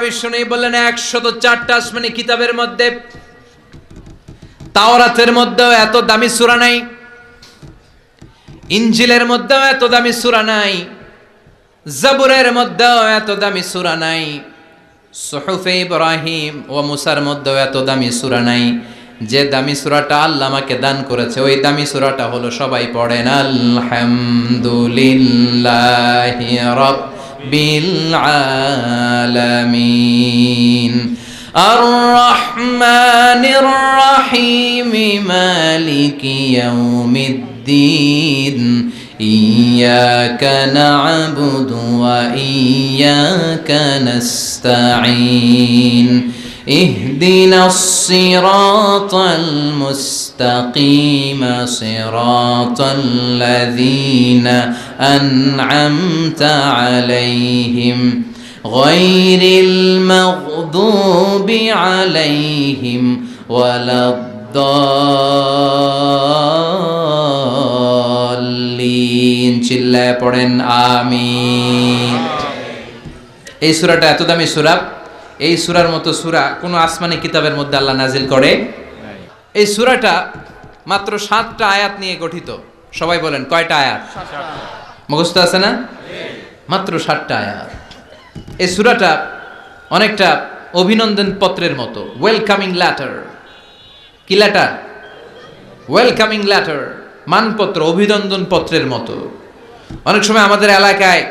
বিশ্বনবী বললেন 104টা আসমানি কিতাবের মধ্যে তাওরাতের মধ্যেও এত দামি সূরা নাই, ইনজিলের মধ্যেও এত দামি সূরা নাই, জাবুরের মধ্যেও এত দামি সূরা নাই, সুহুফে ইব্রাহিম ও মুসার মধ্যেও এত দামি সূরা নাই। যে দামি সূরাটা আল্লাহ আমাকে দান করেছে ওই দামি সূরাটা হলো, সবাই পড়েন, আলহামদুলিল্লাহি রাব্বিল আলামিন আর রহমানির রহিম মালিকি ইয়াউমিদ্দিন ইয়্যাকা না'বুদু ওয়া ইয়্যাকা নাস্তাঈন ইহদিনাস সিরাতাল মুস্তাকিম সিরাতাল লাযীনা আন'আমতা আলাইহিম গায়রিল মাগদুবি আলাইহিম ওয়ালাদ-দাল্লিন। চিল্লায়ে পড়েন আমিন। এই সূরাটা এত দামি সূরা, এই সূরার মতো সূরা কোনো আসমানি কিতাবের মধ্যে আল্লাহ নাজিল করে নাই। এই সূরাটা মাত্র 7টা আয়াত নিয়ে গঠিত। সবাই বলেন কয়টা আয়াত? মুখস্থ আছে না? মাত্র 7টা আয়াত। এই সূরাটা অনেকটা অভিনন্দন পত্রের মতো, ওয়েলকামিং লেটার। কি লেটার? ওয়েলকামিং লেটার, মানপত্র, অভিনন্দন পত্রের মতো। অনেক সময় আমাদের এলাকায়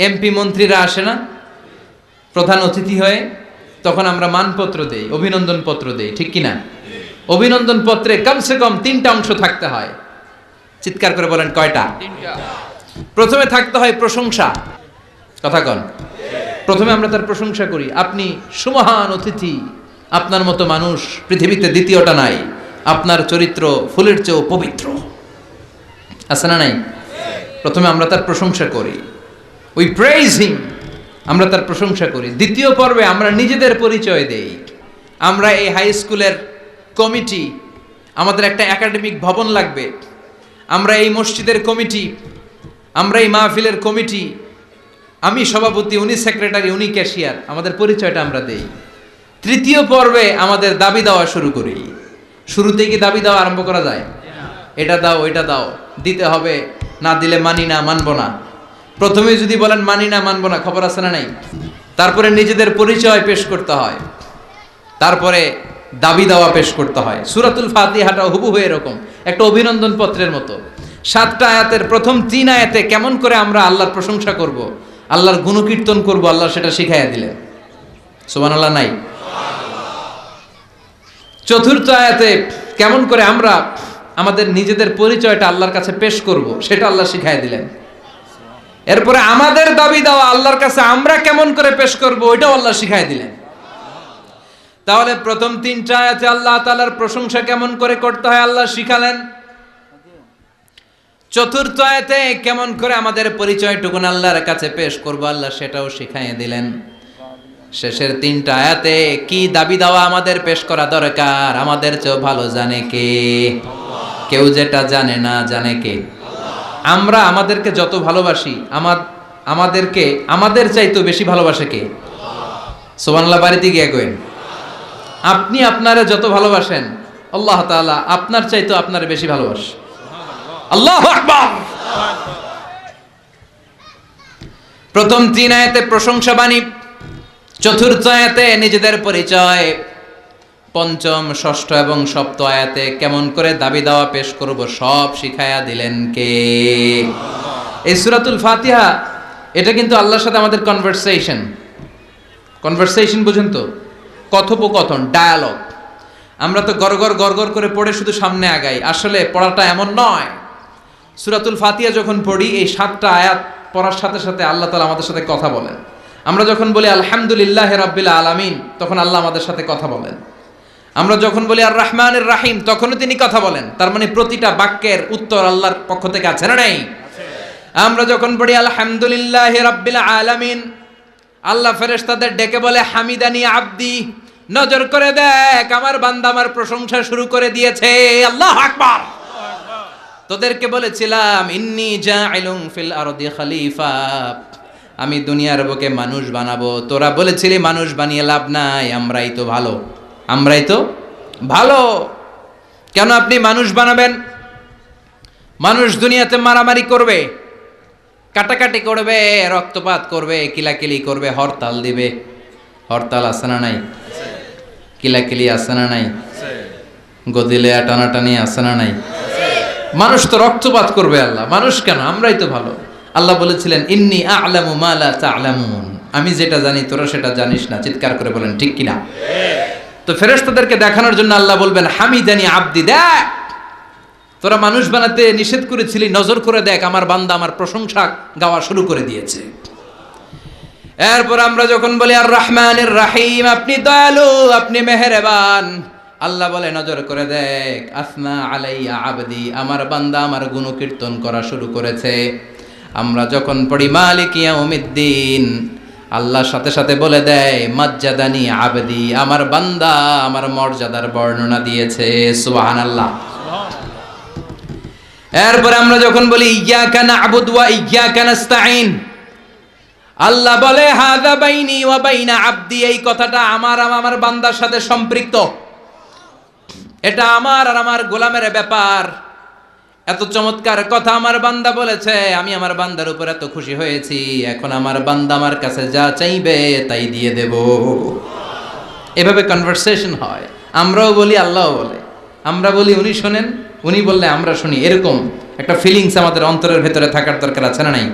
এমপি মন্ত্রীরা আসে না প্রধান অতিথি হয়ে, তখন আমরা মানপত্র দেই, অভিনন্দন পত্র দেই, ঠিক কিনা? অভিনন্দন পত্রে কমসে কম 3টা অংশ থাকতে হয়। চিৎকার করে বলেন কয়টা? 3টা। প্রথমে থাকতে হয় প্রশংসা। কথা কন। প্রথমে আমরা তার প্রশংসা করি, আপনি সুমহান অতিথি, আপনার মতো মানুষ পৃথিবীতে দ্বিতীয়টা নাই, আপনার চরিত্র ফুলের চেয়েও পবিত্র। আছে না নাই? প্রথমে আমরা তার প্রশংসা করি, উই প্রেইজ হিম, আমরা তার প্রশংসা করি। দ্বিতীয় পর্বে আমরা নিজেদের পরিচয় দেই। আমরা এই হাই স্কুলের কমিটি, আমাদের একটা একাডেমিক ভবন লাগবে, আমরা এই মসজিদের কমিটি, আমরা এই মাহফিলের কমিটি, আমি সভাপতি, উনি সেক্রেটারি, উনি ক্যাশিয়ার, আমাদের পরিচয়টা আমরা দেই। তৃতীয় পর্বে আমাদের দাবি দেওয়া শুরু করি। শুরুতেই কি দাবি দেওয়া আরম্ভ করা যায়? এটা দাও, ওইটা দাও, দিতে হবে, না দিলে মানি না, মানবো না। প্রথমে যদি বলেন মানি না, মানবো না, খবর আছে না নাই? তারপরে নিজেদের পরিচয় পেশ করতে হয়, তারপরে দাবি দেওয়া পেশ করতে হয়। সূরাতুল ফাতিহাটা হুবহু এরকম একটা অভিনন্দন পত্রের মতো। 7টা আয়াতের প্রথম 3 আয়াতে কেমন করে আমরা আল্লাহর প্রশংসা করব, আল্লাহর গুণকীর্তন করব, আল্লাহ সেটা শিখাইয়া দিলেন। সুবহানাল্লাহ নাই? চতুর্থ আয়াতে কেমন করে আমরা আমাদের নিজেদের পরিচয়টা আল্লাহর কাছে পেশ করব সেটা আল্লাহ শিখাইয়া দিলেন। এরপরে আমাদের দাবি দেওয়া আল্লাহর কাছে আমরা কেমন করে পেশ করব ওইটাও আল্লাহ শিখাইয়া দিলেন। তাহলে প্রথম 3টা আয়াতে আল্লাহ তাআলার প্রশংসা কেমন করে করতে হয় আল্লাহ শিখালেন। চতুর্থ আয়াতে কেমন করে আমাদের পরিচয়টুকু আল্লাহর কাছে পেশ করব আল্লাহ সেটাও শিখাইয়া দিলেন। শেষের 3টা আয়াতে কি দাবি দেওয়া আমাদের পেশ করা দরকার আমাদের চেয়ে ভালো জানে কে? কেউ যেটা জানে না, জানে কে? আমরা আমাদেরকে যত ভালোবাসি, আমাদেরকে আমাদের চাইতেও বেশি ভালোবাসে কে? সুবহানাল্লাহ। বাড়িতে গিয়ে কইন, আপনি আপনারে যত ভালোবাসেন আল্লাহ তাআলা আপনার চাইতেও আপনারে বেশি ভালোবাসে। আল্লাহু আকবার। প্রথম 3 আয়াতে প্রশংসা বাণী, চতুর্থ আয়াতে নিজেদের পরিচয়, পঞ্চম, ষষ্ঠ এবং সপ্তম আয়াতে কেমন করে দাবি দাওয়া পেশ করব সব শিখায়া দিলেন কে? এই সূরাতুল ফাতিহা এটা কিন্তু আল্লাহর সাথে আমাদের কনভারসেশন বুঝেন তো, কথোপকথন, ডায়ালগ। আমরা তো গড়গড় করে পড়ে শুধু সামনে আগাই, আসলে পড়াটা এমন নয়। সূরাতুল ফাতিহা যখন পড়ি এই 7টা আয়াত পড়ার সাথে সাথে আল্লাহ তাআলা আমাদের সাথে কথা বলেন। আমরা যখন বলি আলহামদুলিল্লাহি রাব্বিল আলামিন তখন আল্লাহ আমাদের সাথে কথা বলেন। আমরা যখন বলি আর রহমানির রহিম তখনও তিনি কথা বলেন। তার মানে প্রতিটা বাক্যের উত্তর আল্লাহর পক্ষ থেকে আছে না নাই? আমরা যখন পড়ি আলহামদুলিল্লাহি রাব্বিল আলামিন, আল্লাহ ফেরেশতাদের ডেকে বলে হামিদানি আব্দি, নজর করে দেখ আমার বান্দা আমার প্রশংসা শুরু করে দিয়েছে। আল্লাহু আকবার। তোদেরকে বলেছিলাম ইন্নী জাইলুন ফিল আরদি খলিফা, আমি দুনিয়ার বুকে মানুষ বানাবো। তোরা বলেছিলি মানুষ বানিয়ে লাভ নাই, আমরাই তো ভালো, আমরাই তো ভালো। কেন আপনি মানুষ বানাবেন? মানুষ দুনিয়াতে মারামারি করবে, কাটাকাটি করবে, রক্তপাত করবে, কিলাকিলি করবে, হরতাল দিবে। হরতাল আছে না নাই? কিলাকিলি আছে না নাই? গদিলে টানাটানি আছে না নাই? মানুষ তো রক্তপাত করবে। আল্লাহ মানুষ কেন? আমরাই তো ভালো। আল্লাহ বলেছিলেন ইন্নী আ'লামু মা লা তা'লামুন, আমি যেটা জানি তোরা সেটা জানিস না। চিৎকার করে বলেন ঠিক কিনা? তো ফেরেশতাদেরকে দেখানোর জন্য আল্লাহ বলবেন হামিদানি আব্দি, দেখ তোরা মানুষ বানাতে নিষেধ করেছিলি, নজর করে দেখ আমার বান্দা আমার প্রশংসা গাওয়া শুরু করে দিয়েছে। এরপর আমরা যখন বলি আর রহমানির রাহিম, আপনি দয়ালু, আপনি মেহেরবান, আল্লাহ বলে নজর করে দেখ আসনা আলাইয়া আবদি, আমার বান্দা আমার গুণকীর্তন করা শুরু করেছে। আমরা যখন পড়ি মালিক ইয়াউমিদ্দিন, আল্লাহর সাথে সাথে বলে দেয় মাজ্জাদানি আবদি, আমার বান্দা আমার মর্যাদার বর্ণনা দিয়েছে। সুবহানাল্লাহ। এরপর আমরা যখন বলি ইয়্যাকা না'বুদু ওয়া ইয়্যাকা নাস্তাঈন, আল্লাহ বলে হাযা বাইনি ওয়া বাইনা আবদি, এই কথাটা আমার বান্দার সাথে সম্পৃক্ত, এটা আমার আর আমার গোলামের ব্যাপার। এত চমৎকার কথা আমার বান্দা বলেছে, আমি আমার বান্দার উপর এত খুশি হয়েছি, এখন আমার বান্দা আমার কাছে যা চাইবে তাই দিয়ে দেব। এভাবে কনভারসেশন হয়। আমরাও বলি, আল্লাহও বলে, আমরা বলি উনি শোনেন, উনি বললে আমরা শুনি। এরকম একটা ফিলিংস আমাদের অন্তরের ভেতরে থাকার দরকার আছে না নাই?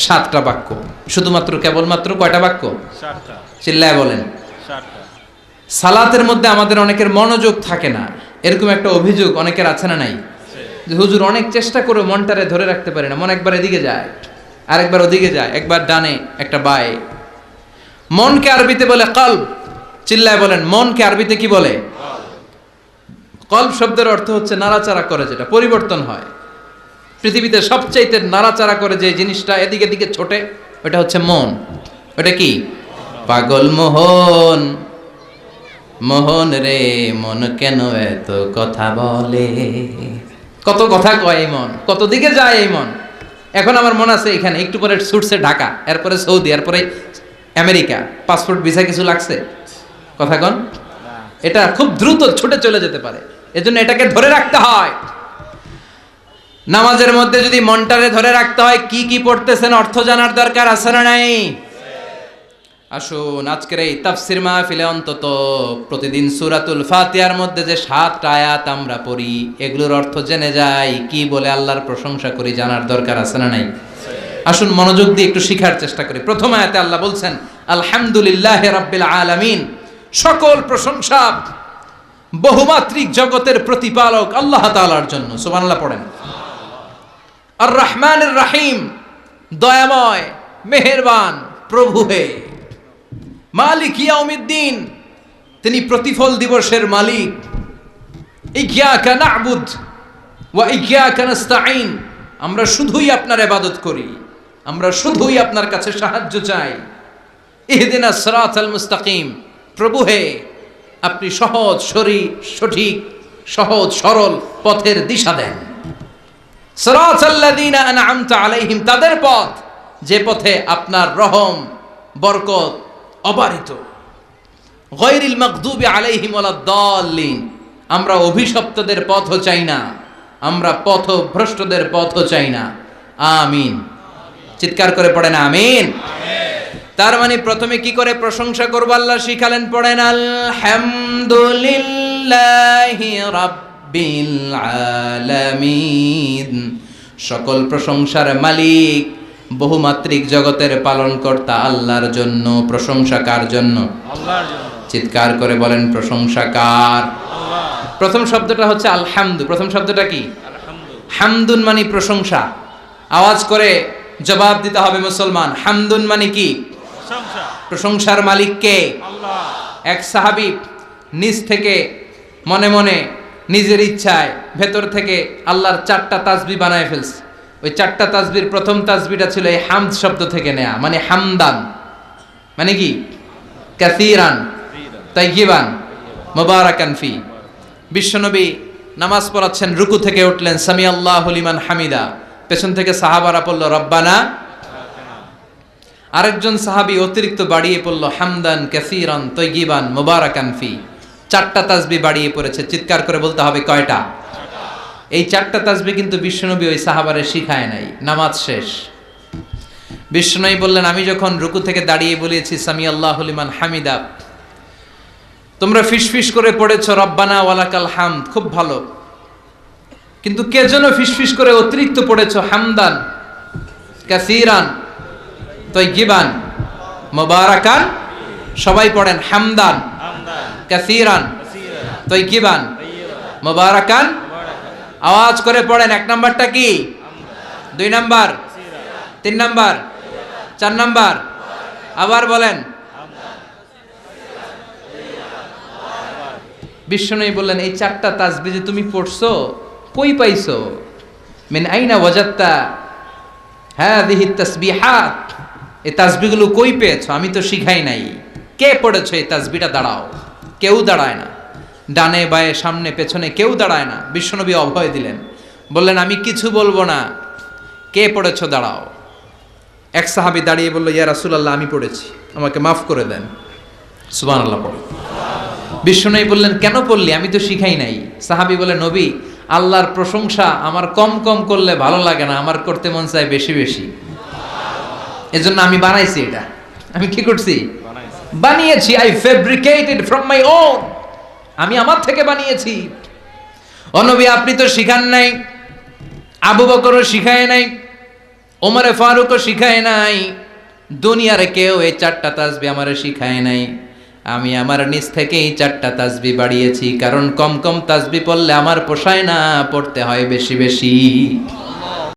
7টা বাক্য, শুধুমাত্র কেবলমাত্র কয়টা বাক্য? 7টা। চিল্লায় বলেন। 7টা। সালাতের মধ্যে আমাদের অনেকের মনোযোগ থাকে না, এরকম একটা অভিযোগ অনেকের আছে না নাই? যে হুজুর অনেক চেষ্টা করে মনটারে ধরে রাখতে পারে না, মন একবার এদিকে যায়, আরেকবার ওদিকে যায়, একবার ডানে একটা বায়ে। মনকে আরবিতে বলে কলব। চিল্লায় বলেন মনকে আরবিতে কি বলে? কলব শব্দের অর্থ হচ্ছে নাড়াচাড়া করে, যেটা পরিবর্তন হয়। পৃথিবীতে সবচাইতে নাড়াচাড়া করে যে জিনিসটা এদিকে দিকে ছোটে, ওটা হচ্ছে মন। ওটা কি? পাগল মোহন, মোহন রে মন কেন এত কথা বলে। কত কথা কয় এই মন, কত দিকে যায় এই মন। এখন আমার মন আছে এখানে, একটু পরে ছুটছে ঢাকা, এরপরে সৌদি, এরপরে আমেরিকা। পাসপোর্ট ভিসা কিছু লাগছে? কথা কন। এটা খুব দ্রুত ছুটে চলে যেতে পারে, এজন্য এটাকে ধরে রাখতে হয়। নামাজের মধ্যে যদি মনটারে ধরে রাখতে হয়, কি কি পড়তেছেন অর্থ জানার দরকার আছে না নাই? আসুন আজকের এই তাফসীর মাহফিলে অন্তত প্রতিদিন সূরাতুল ফাতিহার মধ্যে যে 7টা আয়াত আমরা পড়ি, এগুলোর অর্থ জেনে যাই, কি বলে আল্লাহর প্রশংসা করি, জানার দরকার আছে না নাই? আসুন মনোযোগ দিয়ে একটু শিখার চেষ্টা করি। প্রথম আয়াতে আল্লাহ বলছেন আলহামদুলিল্লাহি রাব্বিল আলামিন, সকল প্রশংসা বহুমাত্রিক জগতের প্রতিপালক আল্লাহ তাআলার জন্য। সুবহানাল্লাহ পড়েন। আর রহমানির রাহিম, দয়াময় মেহেরবান প্রভু হে। মালিক ইয়াউমিদ্দিন, তিনি প্রতিফল দিবসের মালিক। ইয়্যাকা না'বুদ ওয়া ইয়্যাকা নাস্তাঈন, আমরা শুধুই আপনার ইবাদত করি, আমরা শুধুই আপনার কাছে সাহায্য চাই। ইহদিনাস সিরাতাল মুস্তাকিম, প্রভু হে আপনি সহজ সঠিক সহজ সরল পথের দিশা দেন। সিরাতাল্লাযীনা আন'আমতা আলাইহিম, তাদের পথ যে পথে আপনার রহম বরকত অবারিত। গায়রিল মাগদুবি আলাইহিম ওয়ালাদ-দাল্লিন, আমরা অভিশপ্তদের পথও চাই না, আমরা পথভ্রষ্টদের পথও চাই না। আমিন। চিৎকার করে পড়েন আমিন। তার মানে প্রথমে কি করে প্রশংসা করব আল্লাহ শিখালেন, পড়েন আলহামদুলিল্লাহি রাব্বিল আলামিন, সকল প্রশংসার মালিক বহুমাত্রিক জগতের পালনকর্তা আল্লাহর জন্য। প্রশংসা কার জন্য? আল্লাহর জন্য। চিৎকার করে বলেন প্রশংসা কার? আল্লাহ। প্রথম শব্দটা হচ্ছে আলহামদু। প্রথম শব্দটা কি? হামদুন মানে প্রশংসা। আওয়াজ করে জবাব দিতে হবে মুসলমান, হামদুন মানে কি? প্রশংসা। প্রশংসার মালিক কে? আল্লাহ। এক সাহাবী নিজ থেকে মনে মনে নিজের ইচ্ছায় ভেতর থেকে আল্লাহর 4টা তাসবিহ বানায় ফেলছে। ওই 4টা তাসবির প্রথম তাসবিহটা ছিল এই হামদ শব্দ থেকে নেয়া, মানে হামদান মানে কি? কাসীরান তাইয়িবান মুবারাকান ফি। বিশ্বনবী নামাজ পড়াচ্ছেন, রুকু থেকে উঠলেন, সামি আল্লাহু লিমান হামিদা, পেছন থেকে সাহাবারা পড়ল রব্বানা। আরেকজন সাহাবী অতিরিক্ত বাড়িয়ে পড়ল, হামদান কাসীরান তাইয়িবান মুবারাকান ফি। 4টা তাসবিহ বাড়িয়ে পড়েছে। চিৎকার করে বলতে হবে কয়টা? এই 4টা তাসবিহ কিন্তু বিশ্বনবী ওই সাহাবারে শিখায় নাই। নামাজ শেষ, বিশ্বনবী বললেন, আমি যখন রুকু থেকে দাঁড়িয়ে বলেছি সামি আল্লাহু লিমান হামিদা, তোমরা ফিসফিস করে পড়েছ রব্বানা ওয়ালাকাল হামদ, খুব ভালো, কিন্তু কে যেন ফিসফিস করে অতিরিক্ত পড়েছ হামদান কাসীরান তাইয়িবান মুবারাকান। সবাই পড়েন হামদান কাসীরান তাইয়িবান মুবারাকান। আওয়াজ করে পড়েন। 1 নাম্বারটা কি? 2 নাম্বার, 3 নাম্বার, 4 নাম্বার। আবার বলেন। বিশ্বনবী বললেন, এই 4টা তাসবিহ যে তুমি পড়ছো কই পাইছো? মিন আইনা ওয়াজাদতা হাযিহি তাসবিহাত, এই তাসবিহগুলো কই পেয়েছো? আমি তো শিখাই নাই। কে পড়েছো এই তাসবিহটা? দাঁড়াও। কেউ দাঁড়ায় না, ডানে বায়ে সামনে পেছনে কেউ দাঁড়ায় না। বিশ্বনবী অভয় দিলেন, বললেন, আমি কিছু বলবো না, কে পড়েছো দাঁড়াও। এক সাহাবী দাঁড়িয়ে বলল, ইয়া রাসূলুল্লাহ, আমি পড়েছি, আমাকে মাফ করে দেন। সুবহানাল্লাহ পড়ো। বিশ্বনবী বললেন, কেন পড়লি? আমি তো শিখাই নাই। সাহাবী বলে, নবী, আল্লাহর প্রশংসা আমার কম কম করলে ভালো লাগে না, আমার করতে মন চায় বেশি বেশি, এজন্য আমি বানাইছি এটা। আমি কি করছি? বানিয়েছি। I fabricated from my own, আমি আমার থেকে বানিয়েছি। ও নবী, আপনি তো শিখান নাই, আবু বকরও শিখায় নাই, ওমরে ফারুকও শিখায় নাই, দুনিয়ার কেউ এই 4টা তাসবিহ আমারে শিখায় নাই। আমি আমার নিজ থেকেই 4টা তাসবিহ বাড়িয়েছি, কারণ কম কম তাসবিহ পড়লে আমার পোষায় না, পড়তে হয় বেশি বেশি।